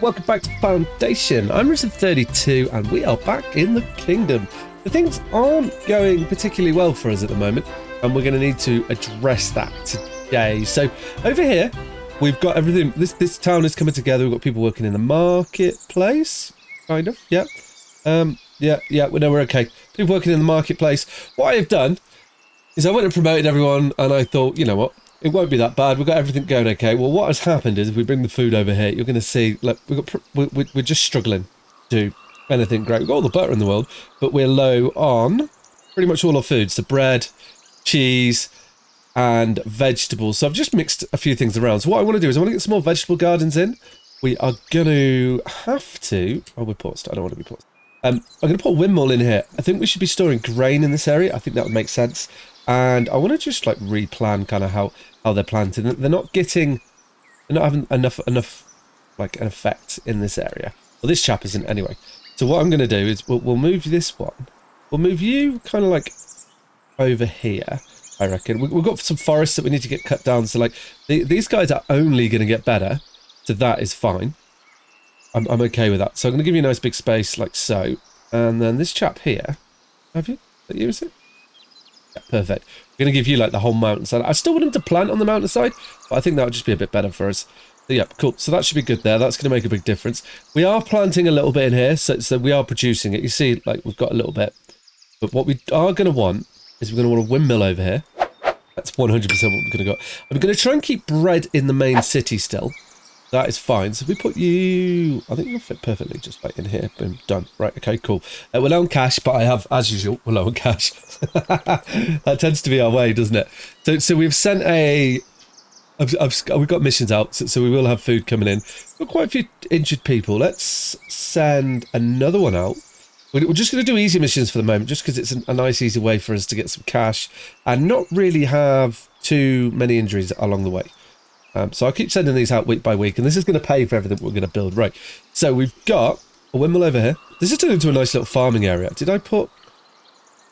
welcome back to Foundation. I'm Risen32 and we are back in the kingdom. The things aren't going particularly well for us at the moment and we're going to need to address that today. So over here we've got everything. This town is coming together. We've got people working in the marketplace, kind of. Yeah. Yeah, we're okay. People working in the marketplace. What I have done is I went and promoted everyone and I thought, you know what? It won't be that bad. We've got everything going okay. Well, what has happened is if we bring the food over here, you're going to see, look, we're just struggling to do anything great. We've got all the butter in the world, but we're low on pretty much all our foods. So bread, cheese, and vegetables. So I've just mixed a few things around. So what I want to do is I want to get some more vegetable gardens in. We are going to have to... Oh, we're paused. I don't want to be paused. I'm going to put a windmill in here. I think we should be storing grain in this area. I think that would make sense. And I want to just like replan kind of how they're planted. They're not having enough like an effect in this area. Well, this chap isn't anyway. So what I'm going to do is we'll move this one. We'll move you kind of like over here, I reckon. We've got some forests that we need to get cut down. So like these guys are only going to get better. So that is fine. I'm okay with that. So I'm going to give you a nice big space like so. And then this chap here. Have you? Is it? Yeah, perfect. We're going to give you like the whole mountainside. I still want him to plant on the mountainside, but I think that would just be a bit better for us. So yeah, cool. So that should be good there. That's going to make a big difference. We are planting a little bit in here, so we are producing it. You see, like we've got a little bit. But what we are going to want is we're going to want a windmill over here. That's 100% what we're going to go. I'm going to try and keep bread in the main city still. That is fine. So if we put you... I think you'll fit perfectly just like in here. Boom, done. Right, okay, cool. We're low on cash, but I have, as usual, we're low on cash. That tends to be our way, doesn't it? So we've sent a... we've got missions out, so we will have food coming in. We've got quite a few injured people. Let's send another one out. We're just going to do easy missions for the moment, just because it's a nice, easy way for us to get some cash and not really have too many injuries along the way. So I'll keep sending these out week by week, and this is going to pay for everything we're going to build. Right, so we've got a windmill over here. This is turned into a nice little farming area. Did I put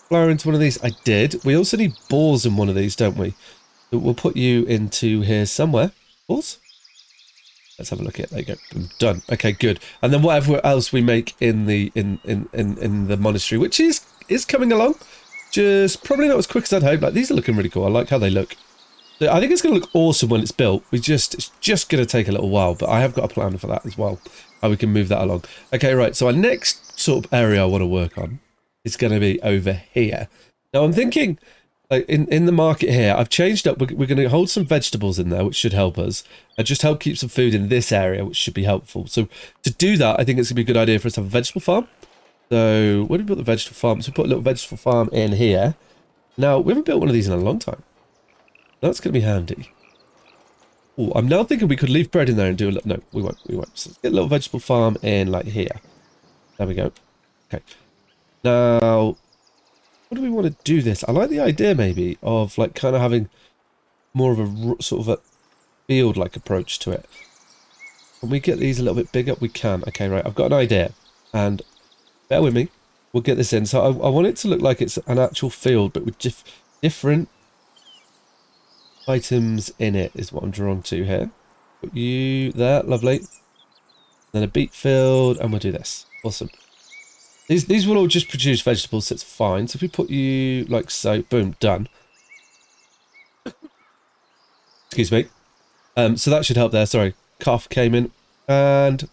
flour into one of these? I did. We also need balls in one of these, don't we? So we'll put you into here somewhere. Balls? Let's have a look at it. There you go. Done. Okay, good. And then whatever else we make in the monastery, which is coming along. Just probably not as quick as I'd hoped. Like, these are looking really cool. I like how they look. I think it's going to look awesome when it's built. It's just going to take a little while, but I have got a plan for that as well, how we can move that along. Okay, right, so our next sort of area I want to work on is going to be over here. Now, I'm thinking, like in the market here, I've changed up. We're going to hold some vegetables in there, which should help us, and just help keep some food in this area, which should be helpful. So to do that, I think it's going to be a good idea for us to have a vegetable farm. So where do we put the vegetable farm? So we put a little vegetable farm in here. Now, we haven't built one of these in a long time. That's going to be handy. Oh, I'm now thinking we could leave bread in there and do a little... No, we won't. So let's get a little vegetable farm in, like, here. There we go. Okay. Now, what do we want to do this? I like the idea, maybe, of, like, kind of having more of a sort of a field-like approach to it. Can we get these a little bit bigger? We can. Okay, right. I've got an idea. And bear with me. We'll get this in. So I want it to look like it's an actual field, but with different... items in it is what I'm drawn to here. Put you there, lovely. Then a beet field, and we'll do this. Awesome. These will all just produce vegetables, so it's fine. So if we put you like so, boom, done. Excuse me. So that should help there. Sorry, cough came in, and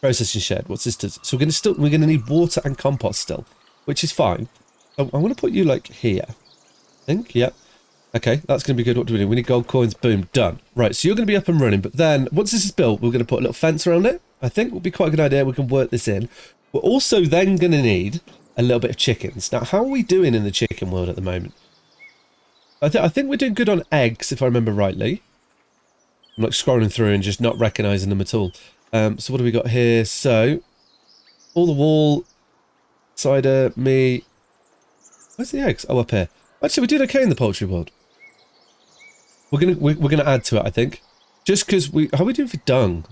processing shed. What's this? So we're gonna need water and compost still, which is fine. I'm gonna put you like here. I think, yep. Okay, that's going to be good. What do we do? We need gold coins. Boom, done. Right, so you're going to be up and running. But then, once this is built, we're going to put a little fence around it. I think will be quite a good idea. We can work this in. We're also then going to need a little bit of chickens. Now, how are we doing in the chicken world at the moment? I think we're doing good on eggs, if I remember rightly. I'm like scrolling through and just not recognising them at all. So what do we got here? So, all the wall, cider, me. Where's the eggs? Oh, up here. Actually, we're doing okay in the poultry world. We're gonna add to it, I think, just because how are we doing for dung?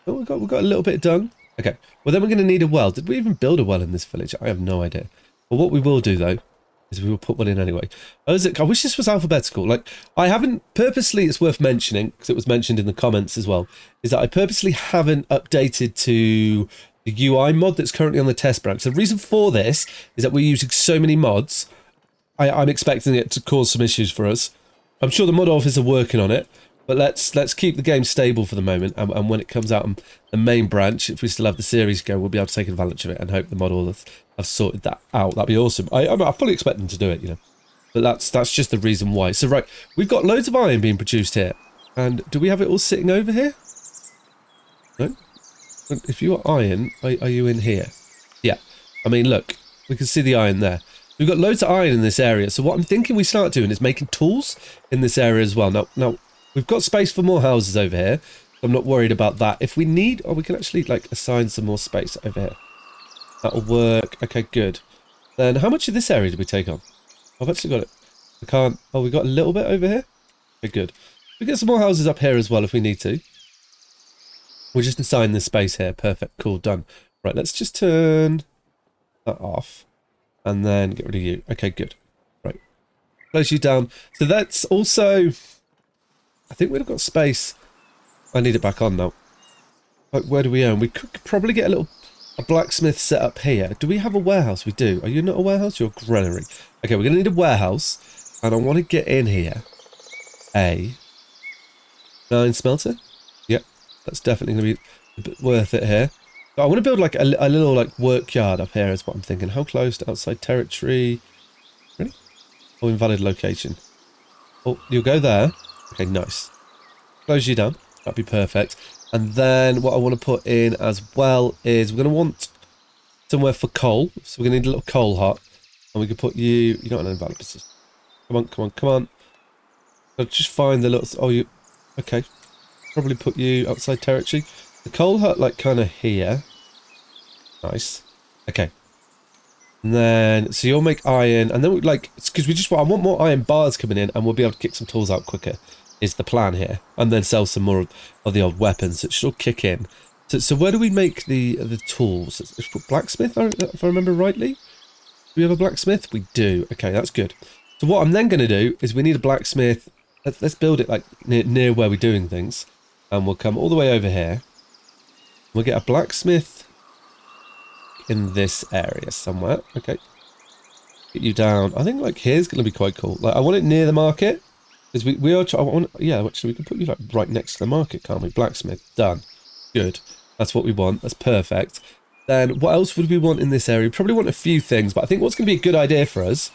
Oh, we've got a little bit of dung. Okay, well then we're gonna need a well. Did we even build a well in this village? I have no idea. But what we will do though is we will put one in anyway. I wish this was alphabetical. Like, I haven't purposely, it's worth mentioning, because it was mentioned in the comments as well, is that I purposely haven't updated to the UI mod that's currently on the test branch. The reason for this is that we're using so many mods. I'm expecting it to cause some issues for us. I'm sure the mod office are working on it, but let's keep the game stable for the moment, and when it comes out on the main branch, if we still have the series going, we'll be able to take advantage of it and hope the mod will have sorted that out. That'd be awesome. I fully expect them to do it, you know, but that's just the reason why. So right, we've got loads of iron being produced here, and do we have it all sitting over here? No. If you are iron, are you in here? Yeah. I mean, look, we can see the iron there. We've got loads of iron in this area, so what I'm thinking we start doing is making tools in this area as well. Now we've got space for more houses over here. I'm not worried about that. If we need, we can actually like assign some more space over here. That'll work. Okay, good. Then how much of this area did we take on? I've actually got it. I can't. Oh, we got a little bit over here. Okay, good. We get some more houses up here as well if we need to. We'll just assign this space here. Perfect. Cool. Done. Right. Let's just turn that off. And then get rid of you. Okay, good. Right. Close you down. So that's also... I think we've got space. I need it back on now. Like, where do we own? We could probably get a blacksmith set up here. Do we have a warehouse? We do. Are you not a warehouse? You're a granary. Okay, we're going to need a warehouse. And I want to get in here a 9 smelter. Yep. That's definitely going to be a bit worth it here. I want to build like a little like work yard up here is what I'm thinking. How close to outside territory? Ready? Oh, invalid location. Oh, you'll go there. Okay, nice. Close you down. That'd be perfect. And then what I want to put in as well is we're going to want somewhere for coal. So we're going to need a little coal hut. And we can put you... You're not an invalid position. Come on, come on, come on. I'll just find the little... Oh, you... Okay. Probably put you outside territory. The coal hut, like, kind of here. Nice. Okay. And then, so you'll make iron, and then we, like, because we just want, I want more iron bars coming in, and we'll be able to kick some tools out quicker, is the plan here. And then sell some more of the old weapons, so it should all kick in. So where do we make the tools? It's put blacksmith, if I remember rightly. Do we have a blacksmith? We do. Okay, that's good. So what I'm then going to do is we need a blacksmith. Let's build it, like, near where we're doing things. And we'll come all the way over here. We'll get a blacksmith in this area somewhere. Okay. Get you down. I think like here's going to be quite cool. Like I want it near the market. Because we are yeah, actually we can put you like right next to the market, can't we? Blacksmith. Done. Good. That's what we want. That's perfect. Then what else would we want in this area? We probably want a few things, but I think what's going to be a good idea for us.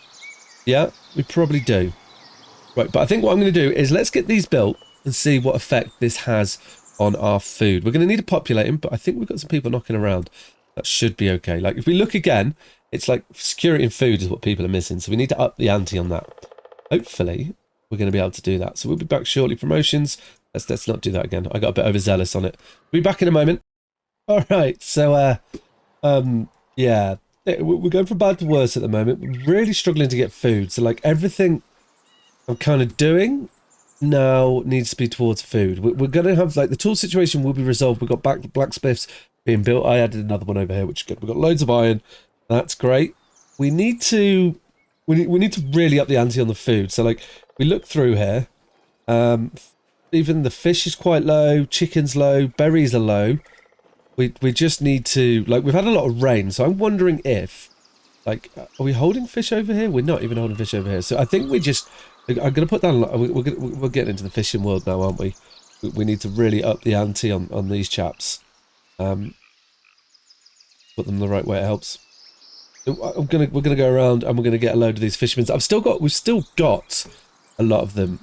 Yeah, we probably do. Right, but I think what I'm going to do is let's get these built and see what effect this has on our food. We're going to need to populate them, but I think we've got some people knocking around. That should be okay. Like, if we look again, it's like security and food is what people are missing, so we need to up the ante on that. Hopefully, we're going to be able to do that. So we'll be back shortly. Promotions. Let's not do that again. I got a bit overzealous on it. We'll be back in a moment. All right, so, yeah. We're going from bad to worse at the moment. We're really struggling to get food. So, like, everything I'm kind of doing now needs to be towards food. We're going to have, like, the tool situation will be resolved. We've got blacksmiths being built. I added another one over here, which is good. We've got loads of iron. That's great. We need to really up the ante on the food. So, like, we look through here. Even the fish is quite low. Chicken's low. Berries are low. We just need to, like, we've had a lot of rain. So I'm wondering if, like, are we holding fish over here? We're not even holding fish over here. So I think we just... I'm going to put down... We're getting into the fishing world now, aren't we? We need to really up the ante on these chaps. Put them the right way, it helps. We're gonna go around and we're gonna get a load of these fishermen. We've still got a lot of them.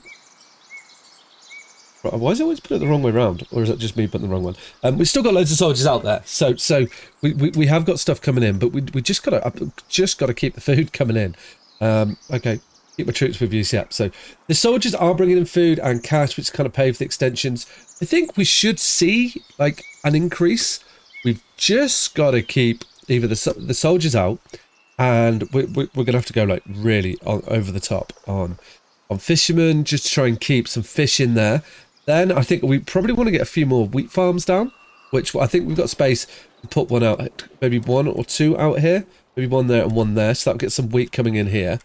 Why is it always put it the wrong way around? Or is that just me putting the wrong one? We've still got loads of soldiers out there. So we have got stuff coming in, but we just gotta keep the food coming in. Okay. Keep my troops with you, yeah. So the soldiers are bringing in food and cash, which kind of pay for the extensions. I think we should see like an increase. We've just got to keep either the soldiers out, and we're going to have to go like really over the top on fishermen, just to try and keep some fish in there. Then I think we probably want to get a few more wheat farms down, which I think we've got space to put one out, maybe one or two out here, maybe one there and one there, so that'll get some wheat coming in here.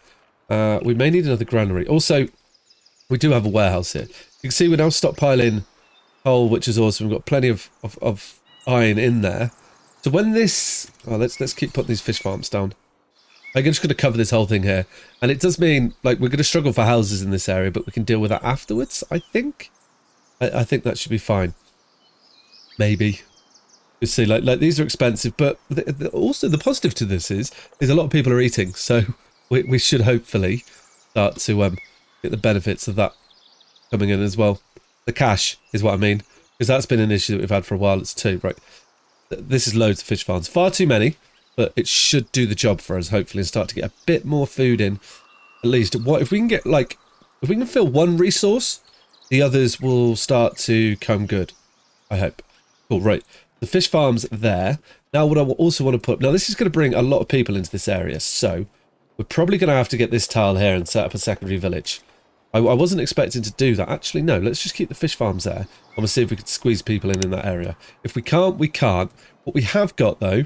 We may need another granary. Also, we do have a warehouse here. You can see we're now stockpiling coal, which is awesome. We've got plenty of iron in there. So when this... Oh, let's keep putting these fish farms down. I'm just going to cover this whole thing here. And it does mean, like, we're going to struggle for houses in this area, but we can deal with that afterwards, I think. I think that should be fine. Maybe. You see, like these are expensive, but also the positive to this is a lot of people are eating, so we should hopefully start to get the benefits of that coming in as well. The cash is what I mean, because that's been an issue that we've had for a while. It's 2, right? This is loads of fish farms, far too many, but it should do the job for us hopefully and start to get a bit more food in. At least, what if we can get if we can fill one resource, the others will start to come good. I hope. Cool, right. The fish farm's there. Now what I also want to put... Now this is going to bring a lot of people into this area, so we're probably going to have to get this tile here and set up a secondary village. I wasn't expecting to do that. Actually, no, let's just keep the fish farms there. And we'll see if we can squeeze people in that area. If we can't, we can't. What we have got, though,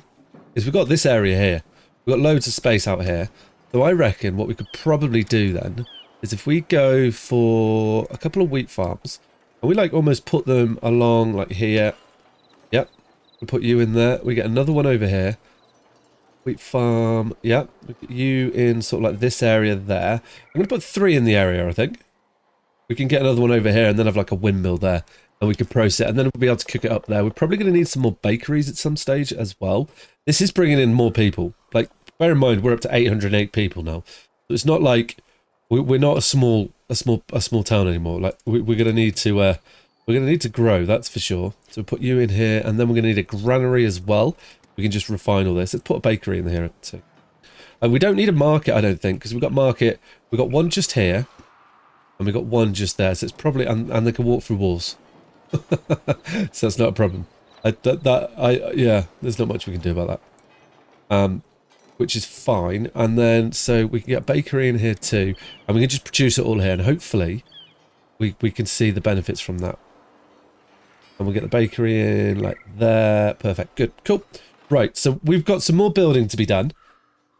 is we've got this area here. We've got loads of space out here. So I reckon what we could probably do then is if we go for a couple of wheat farms, and we like almost put them along like here. Yep. We put you in there. We get another one over here. Wheat farm. Yep. We get you in sort of like this area there. I'm going to put 3 in the area, I think. We can get another one over here and then have like a windmill there. And we can process it. And then we'll be able to cook it up there. We're probably going to need some more bakeries at some stage as well. This is bringing in more people. Like, bear in mind, we're up to 808 people now. So it's not like we're not a small town anymore. Like, we're going to need to... we're going to need to grow, that's for sure. So we'll put you in here, and then we're going to need a granary as well. We can just refine all this. Let's put a bakery in here too. And we don't need a market, I don't think, because we've got market. We've got one just here, and we've got one just there. So it's probably... And they can walk through walls. So that's not a problem. Yeah, there's not much we can do about that. Which is fine. And then, so we can get a bakery in here too. And we can just produce it all here, and hopefully we can see the benefits from that. And we'll get the bakery in like there. Perfect. Good. Cool. Right. So we've got some more building to be done.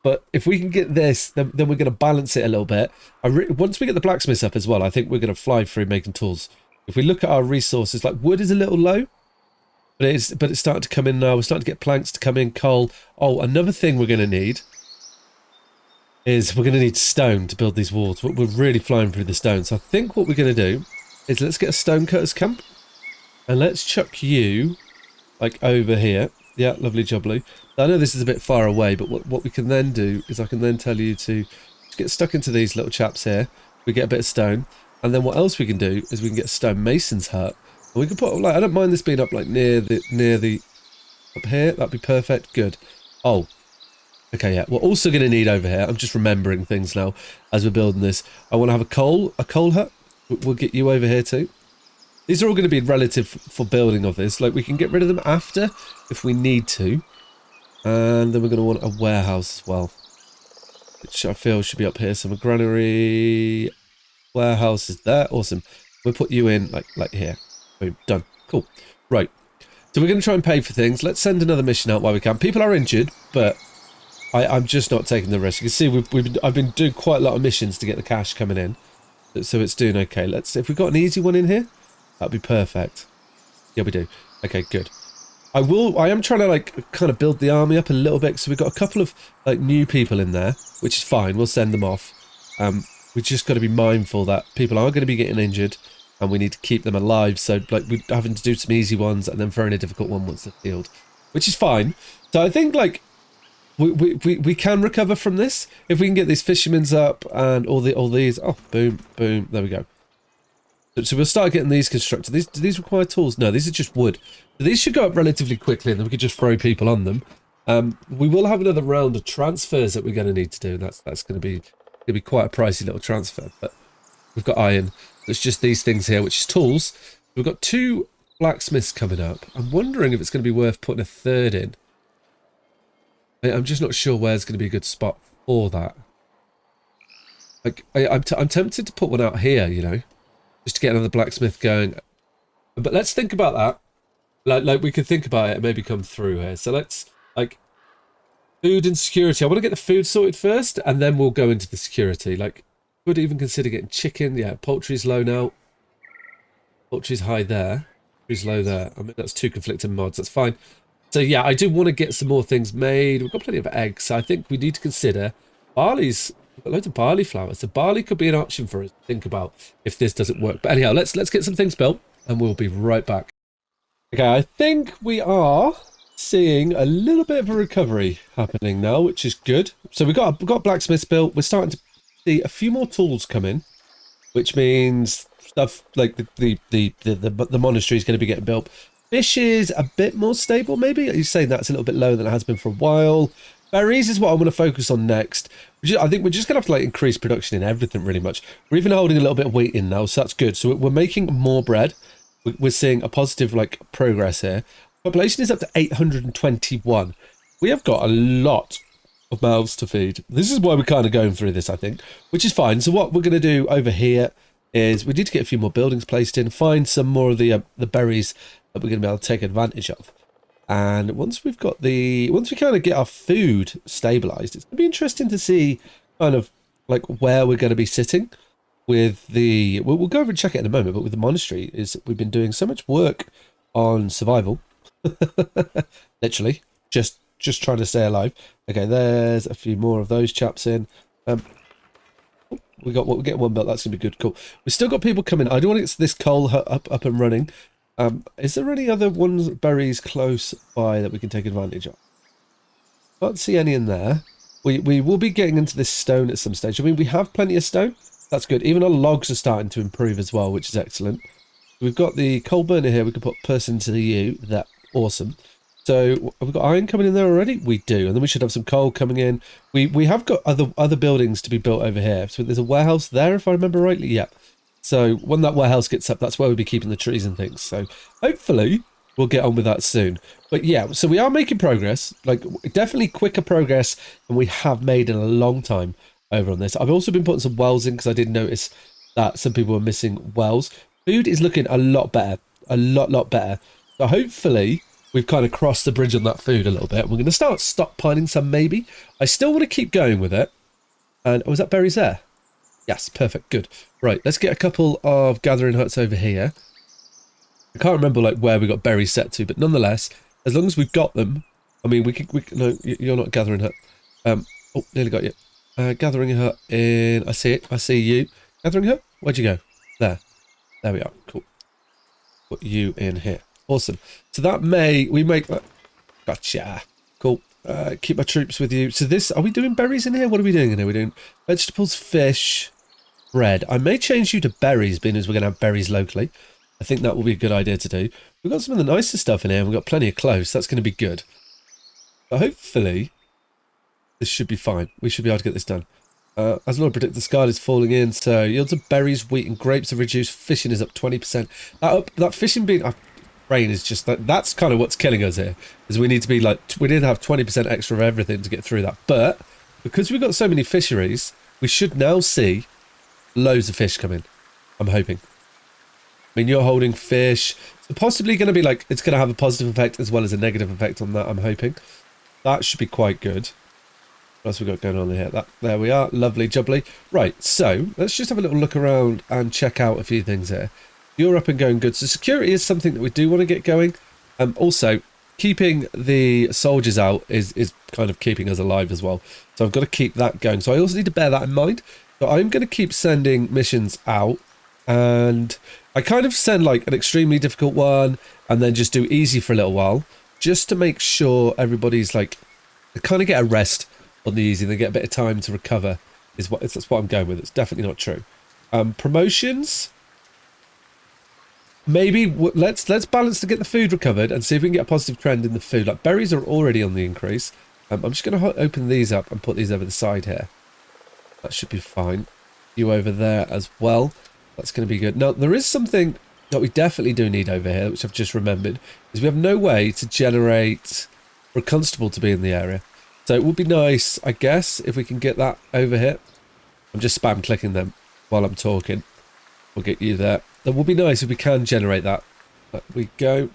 But if we can get this, then we're going to balance it a little bit. Once we get the blacksmiths up as well, I think we're going to fly through making tools. If we look at our resources, like wood is a little low. But it's starting to come in now. We're starting to get planks to come in, coal. Oh, another thing we're going to need is we're going to need stone to build these walls. We're really flying through the stone. So I think what we're going to do is let's get a stonecutter's camp. And let's chuck you, like, over here. Yeah, lovely job, Lou. I know this is a bit far away, but what we can then do is I can then tell you to get stuck into these little chaps here. We get a bit of stone. And then what else we can do is we can get a stone mason's hut. And we can put, like, I don't mind this being up, like, near the up here. That'd be perfect. Good. Oh. Okay, yeah. We're also going to need over here, I'm just remembering things now as we're building this. I want to have a coal hut. We'll get you over here too. These are all going to be relative for building of this. Like, we can get rid of them after if we need to. And then we're going to want a warehouse as well, which I feel should be up here. So a granary warehouse is there. Awesome. We'll put you in like here. Boom. Done. Cool. Right. So we're going to try and pay for things. Let's send another mission out while we can. People are injured, but I'm just not taking the risk. You can see I've been doing quite a lot of missions to get the cash coming in. So it's doing okay. Let's see if we've got an easy one in here. That'd be perfect. Yeah, we do. Okay, good. I am trying to like kind of build the army up a little bit. So we've got a couple of like new people in there, which is fine. We'll send them off. We've just got to be mindful that people are going to be getting injured and we need to keep them alive. So like we're having to do some easy ones and then throw in a difficult one once they're healed, which is fine. So I think like we can recover from this if we can get these fishermen's up and all these. Oh, boom, boom. There we go. So we'll start getting these constructed. Do these require tools? No, these are just wood. So these should go up relatively quickly and then we could just throw people on them. We will have another round of transfers that we're going to need to do. And that's going to be quite a pricey little transfer. But we've got iron. There's just these things here, which is tools. We've got 2 blacksmiths coming up. I'm wondering if it's going to be worth putting a 3rd in. I'm just not sure where's going to be a good spot for that. Like, I'm tempted to put one out here, you know, just to get another blacksmith going. But let's think about that. Like we could think about it and maybe come through here. So let's, like, Food and security. I want to get the food sorted first, and then we'll go into the security. Like, would even consider getting chicken. Yeah, poultry's low now. Poultry's high there. Poultry's low there. I mean, that's two conflicting mods. That's fine. So yeah, I do want to get some more things made. We've got plenty of eggs. So I think we need to consider barley's. We've got loads of barley flour. So barley could be an option for us to think about if this doesn't work. But anyhow, let's get some things built, and we'll be right back. Okay, I think we are seeing a little bit of a recovery happening now, which is good. So we've got blacksmiths built. We're starting to see a few more tools come in, which means stuff like the monastery is going to be getting built. Fish is a bit more stable, maybe. You're saying that's a little bit lower than it has been for a while. Berries is what I want to focus on next. I think we're just going to have to like increase production in everything really much. We're even holding a little bit of wheat in now, so that's good. So we're making more bread. We're seeing a positive like progress here. Population is up to 821. We have got a lot of mouths to feed. This is why we're kind of going through this, I think, which is fine. So what we're going to do over here is we need to get a few more buildings placed in, find some more of the berries that we're going to be able to take advantage of. And once we kind of get our food stabilized, it's going to be interesting to see kind of like where we're going to be sitting with the, we'll go over and check it in a moment, but with the monastery is we've been doing so much work on survival. Literally just trying to stay alive. Okay, there's a few more of those chaps in. We're getting one built. That's gonna be good. Cool. We've still got people coming. I do want to get this coal hut up and running. Is there any other berries close by that we can take advantage of? Can't see any in there. We will be getting into this stone at some stage. I mean, we have plenty of stone. That's good. Even our logs are starting to improve as well, which is excellent. We've got the coal burner here. We can put person to the U. That's awesome. So have we got iron coming in there already? We do. And then we should have some coal coming in. We have got other buildings to be built over here. So there's a warehouse there, if I remember rightly. Yeah. So when that warehouse gets up, that's where we'll be keeping the trees and things. So hopefully we'll get on with that soon. But yeah, so we are making progress. Like definitely quicker progress than we have made in a long time over on this. I've also been putting some wells in because I did notice that some people were missing wells. Food is looking a lot better. A lot better. So hopefully we've kind of crossed the bridge on that food a little bit. We're going to start stockpiling some maybe. I still want to keep going with it. And was that berries there? Yes, perfect, good. Right, let's get a couple of gathering huts over here. I can't remember like where we got berries set to, but nonetheless, as long as we've got them, I mean, no, you're not a gathering hut. Oh, nearly got you. Gathering hut in, I see it, I see you. Gathering hut, where'd you go? There we are, cool. Put you in here, awesome. So that we make, gotcha, cool. Keep my troops with you. So this, are we doing berries in here? What are we doing in here? We're doing vegetables, fish, bread. I may change you to berries, being as we're going to have berries locally. I think that will be a good idea to do. We've got some of the nicer stuff in here. We've got plenty of clothes. That's going to be good. But hopefully, this should be fine. We should be able to get this done. As Lord predict, the sky is falling in. So yields of berries, wheat, and grapes are reduced. Fishing is up 20%. That fishing being rain is just that's kind of what's killing us here. Is we need to be like we need to have 20% extra of everything to get through that. But because we've got so many fisheries, we should now see loads of fish come in. I'm hoping. I mean, you're holding fish. So possibly going to be like, it's going to have a positive effect as well as a negative effect on that, I'm hoping. That should be quite good. What else we got going on here? There we are. Lovely jubbly. Right, so let's just have a little look around and check out a few things here. You're up and going good. So security is something that we do want to get going. Also, keeping the soldiers out is kind of keeping us alive as well. So I've got to keep that going. So I also need to bear that in mind. So I'm going to keep sending missions out. And I kind of send like an extremely difficult one and then just do easy for a little while. Just to make sure everybody's like, they kind of get a rest on the easy. They get a bit of time to recover. That's what I'm going with. It's definitely not true. Promotions. Maybe let's balance to get the food recovered and see if we can get a positive trend in the food. Like berries are already on the increase. I'm just going to open these up and put these over the side here. That should be fine. You over there as well. That's going to be good. Now, there is something that we definitely do need over here, which I've just remembered, is we have no way to generate for a constable to be in the area. So it would be nice, I guess, if we can get that over here. I'm just spam clicking them while I'm talking. We'll get you there. That would be nice if we can generate that. There we go.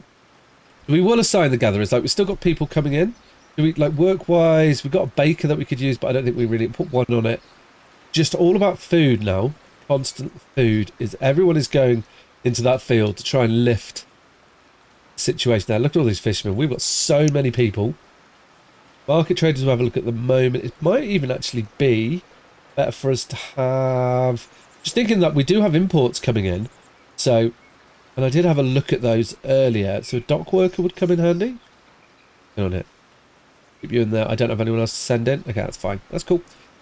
We will assign the gatherers. Like, we've still got people coming in. Do we, like, work-wise, we've got a baker that we could use, but I don't think we really put one on it. Just all about food now. Constant food. Everyone is going into that field to try and lift the situation there. Look at all these fishermen. We've got so many people. Market traders will have a look at the moment. It might even actually be better for us to have... Just thinking that we do have imports coming in. So, and I did have a look at those earlier. So a dock worker would come in handy. Get on it. Keep you in there. I don't have anyone else to send in. Okay, that's fine. That's cool.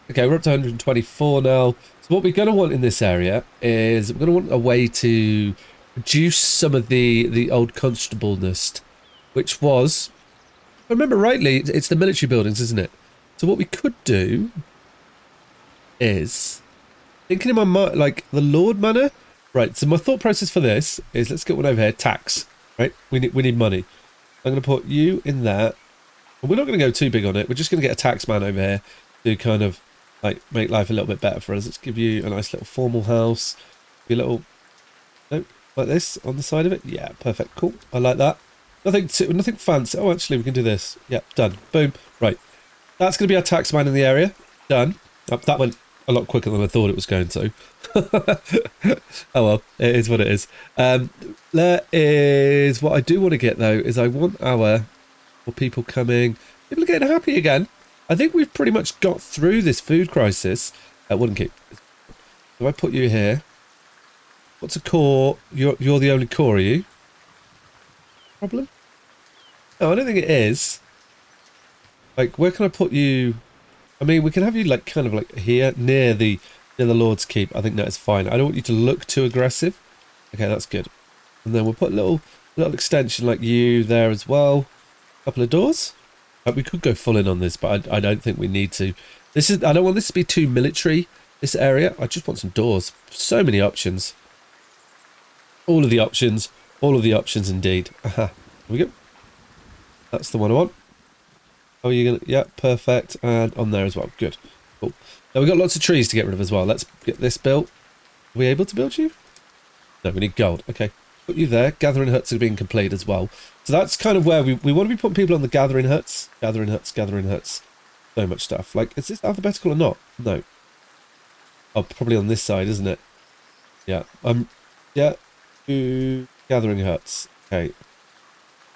Okay, we're up to 124 now. So what we're going to want in this area is we're going to want a way to reduce some of the old constableness, which was, if I remember rightly, it's the military buildings, isn't it? So what we could do is, thinking in my mind, like the Lord Manor. Right, so my thought process for this is, let's get one over here. Tax, right? We need money. I'm going to put you in there. And we're not going to go too big on it. We're just going to get a tax man over here to kind of like make life a little bit better for us. Let's give you a nice little formal house. Be a little, no, like this on the side of it. Yeah, perfect, cool. I like that. Nothing fancy. Oh, actually, we can do this. Yeah, done. Boom. Right, that's going to be our tax man in the area. Done. That went a lot quicker than I thought it was going to. Oh well, it is what it is. There is what I do want to get though. Is I want our people coming. People are getting happy again. I think we've pretty much got through this food crisis. Wooden keep. So I put you here. What's a core? You're the only core, are you? Problem? No, I don't think it is. Like, where can I put you? I mean, we can have you like kind of like here near the Lord's Keep. I think that is fine. I don't want you to look too aggressive. Okay, that's good. And then we'll put a little extension like you there as well. Couple of doors. We could go full in on this, but I don't think we need to. I don't want this to be too military, this area. I just want some doors. So many options. All of the options. All of the options indeed. Aha. Here we go. That's the one I want. Oh, are you going to... Yeah, perfect. And on there as well. Good. Cool. Now, we've got lots of trees to get rid of as well. Let's get this built. Are we able to build you? No, we need gold. Okay. Put you there. Gathering huts are being complete as well. So that's kind of where we want to be putting people on the gathering huts. Gathering huts, gathering huts. So much stuff. Like, is this alphabetical or not? No. Oh, probably on this side, isn't it? Yeah. Yeah. Gathering huts. Okay.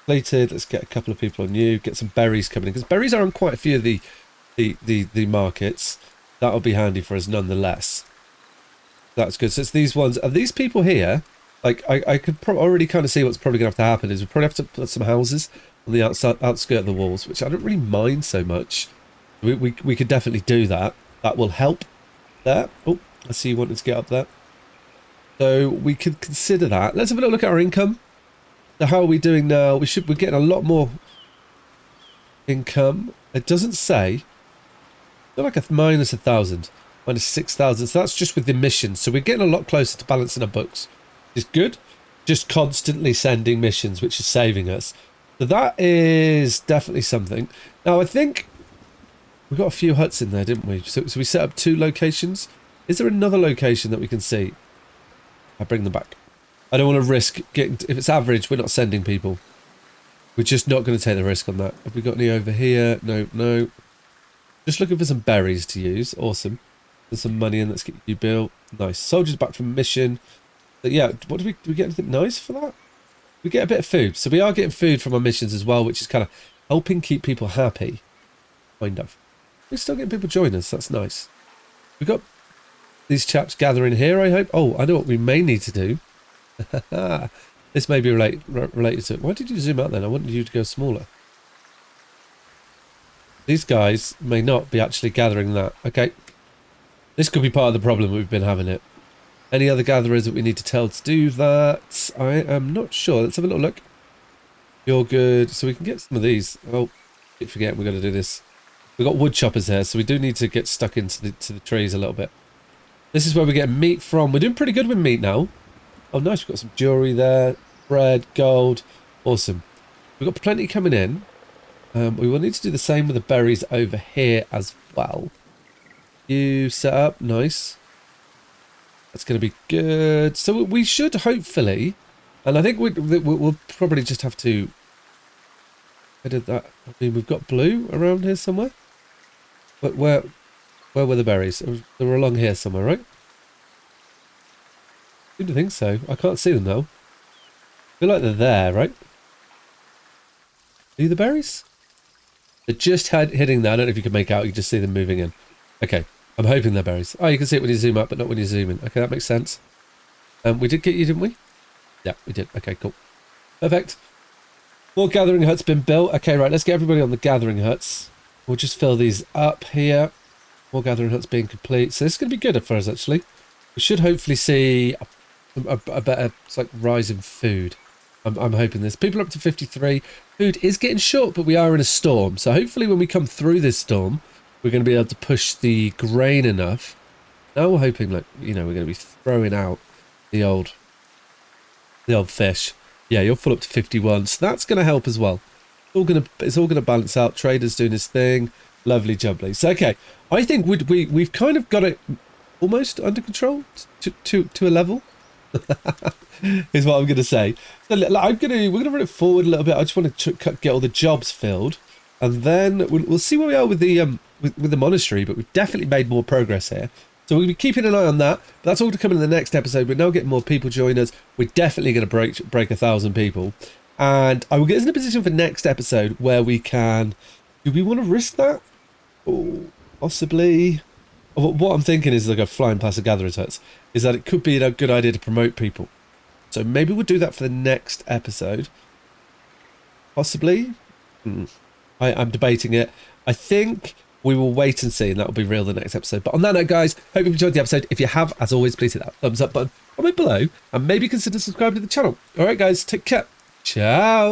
Completed. Let's get a couple of people on you. Get some berries coming in. Because berries are on quite a few of the markets. That'll be handy for us nonetheless. That's good. So it's these ones. Are these people here? Like, I could already kind of see what's probably going to have to happen is we probably have to put some houses on the outskirt of the walls, which I don't really mind so much. We could definitely do that. That will help there. Oh, I see you wanted to get up there. So we could consider that. Let's have a little look at our income. So how are we doing now? We're getting a lot more income. It doesn't say. Not like a minus 1,000, minus 6,000. So that's just with the missions. So we're getting a lot closer to balancing our books. Is good. Just constantly sending missions, which is saving us. So that is definitely something. Now I think we got a few huts in there, didn't we? So we set up 2 locations. Is there another location that we can see? I'll bring them back. I don't want to risk getting... If it's average, we're not sending people. We're just not going to take the risk on that. Have we got any over here? No, no. Just looking for some berries to use. Awesome. There's some money in. Let's get you built. Nice. Soldiers back from mission. But yeah, what do we get anything nice for that? We get a bit of food. So we are getting food from our missions as well, which is kind of helping keep people happy. Kind of. We're still getting people join us. That's nice. We've got these chaps gathering here, I hope. Oh, I know what we may need to do. This may be related to it. Why did you zoom out then? I wanted you to go smaller. These guys may not be actually gathering that. Okay. This could be part of the problem we've been having it. Any other gatherers that we need to tell to do that? I am not sure. Let's have a little look. You're good. So we can get some of these. Oh, keep forgetting we've got to do this. We've got wood choppers here, so we do need to get stuck into the trees a little bit. This is where we're getting meat from. We're doing pretty good with meat now. Oh, nice. We've got some jewellery there. Bread, gold. Awesome. We've got plenty coming in. We will need to do the same with the berries over here as well. You set up. Nice. That's going to be good. So we should hopefully, and I think we'll probably just have to I did that. I mean, we've got blue around here somewhere. But where were the berries? They were along here somewhere, right? I seem to think so. I can't see them now. I feel like they're there, right? Are you the berries? They're just hitting that. I don't know if you can make out. You can just see them moving in. Okay. I'm hoping they're berries. Oh, you can see it when you zoom up, but not when you zoom in. Okay, that makes sense. We did get you, didn't we? Yeah, we did. Okay, cool. Perfect. More gathering huts been built. Okay, right. Let's get everybody on the gathering huts. We'll just fill these up here. More gathering huts being complete. So this is going to be good for us, actually. We should hopefully see a better rise in food. I'm hoping this. People are up to 53. Food is getting short, but we are in a storm. So hopefully when we come through this storm, we're going to be able to push the grain enough. Now we're hoping, like, you know, we're going to be throwing out the old fish. Yeah, you're full up to 51. So that's going to help as well. It's all gonna balance out. Trader's doing his thing. Lovely jubbly. So okay, I think we've kind of got it almost under control to a level. Is what I'm gonna say. So we're gonna run it forward a little bit. I just want to get all the jobs filled, and then we'll see where we are with the with the monastery. But we've definitely made more progress here. So we'll be keeping an eye on that. But that's all to come in the next episode. We're now getting more people join us. We're definitely going to break 1,000 people. And I will get us in a position for next episode where we can... Do we want to risk that? Oh, possibly. What I'm thinking is, like, a flying past the gatherers huts, is that it could be a good idea to promote people. So maybe we'll do that for the next episode. Possibly. I'm debating it. I think we will wait and see, and that will be real the next episode. But on that note, guys, hope you've enjoyed the episode. If you have, as always, please hit that thumbs up button, comment below, and maybe consider subscribing to the channel. All right, guys, take care. Ciao.